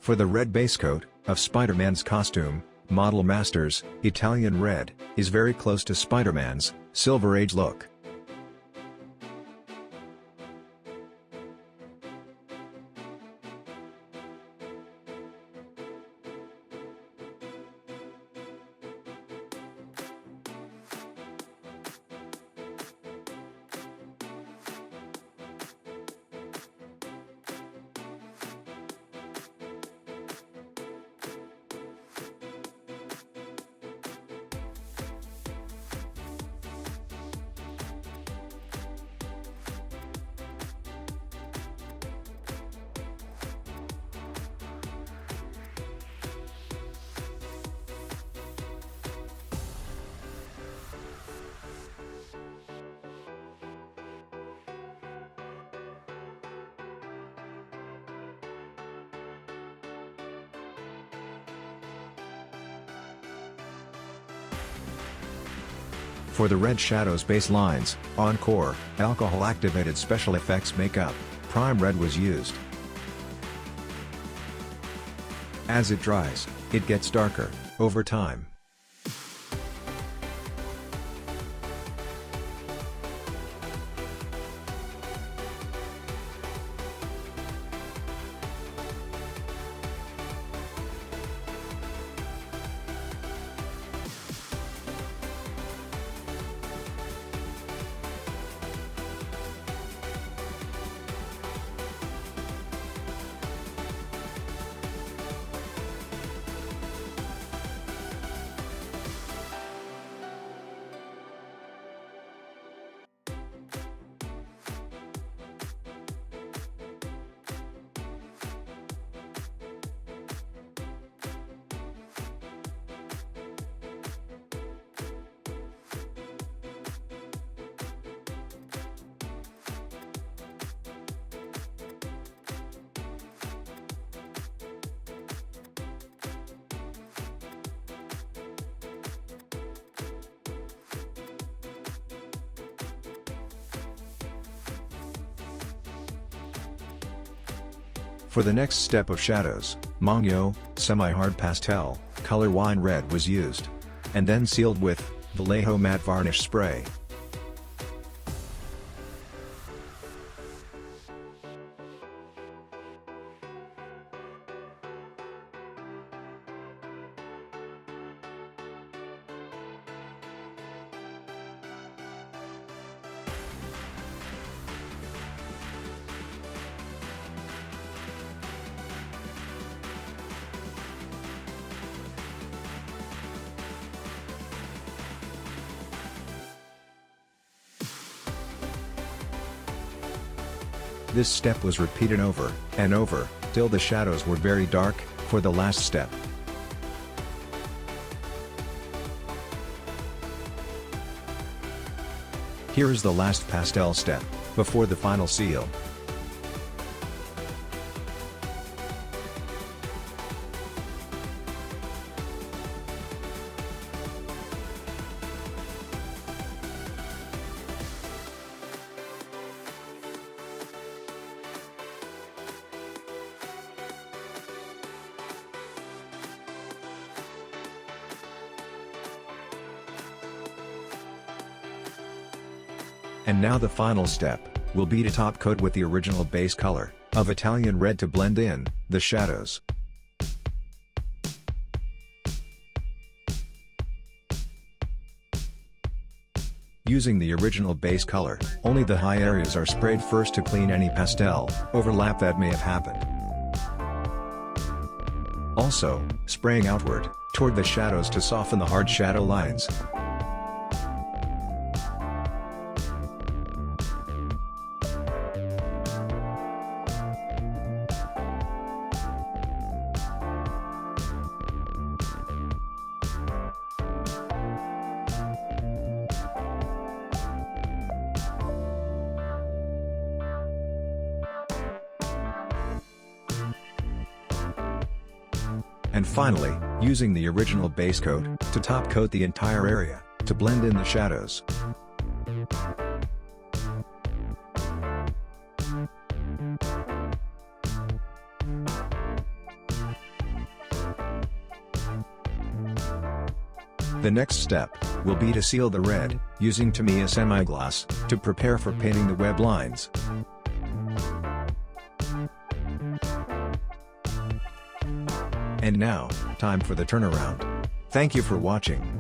For the red base coat of Spider-Man's costume, Model Masters Italian Red is very close to Spider-Man's Silver Age look. For the red shadows base lines, Encore alcohol-activated special effects makeup, Prime Red was used. As it dries, it gets darker over time. For the next step of shadows, Mangyo semi-hard pastel color wine red was used, and then sealed with Vallejo matte varnish spray. This step was repeated over and over, till the shadows were very dark, for the last step. Here is the last pastel step, before the final seal. And now the final step will be to top coat with the original base color of Italian Red to blend in the shadows. Using the original base color, only the high areas are sprayed first to clean any pastel overlap that may have happened. Also, spraying outward toward the shadows to soften the hard shadow lines. And finally, using the original base coat to top coat the entire area to blend in the shadows. The next step will be to seal the red, using Tamiya semi-gloss, to prepare for painting the web lines. And now, time for the turnaround. Thank you for watching.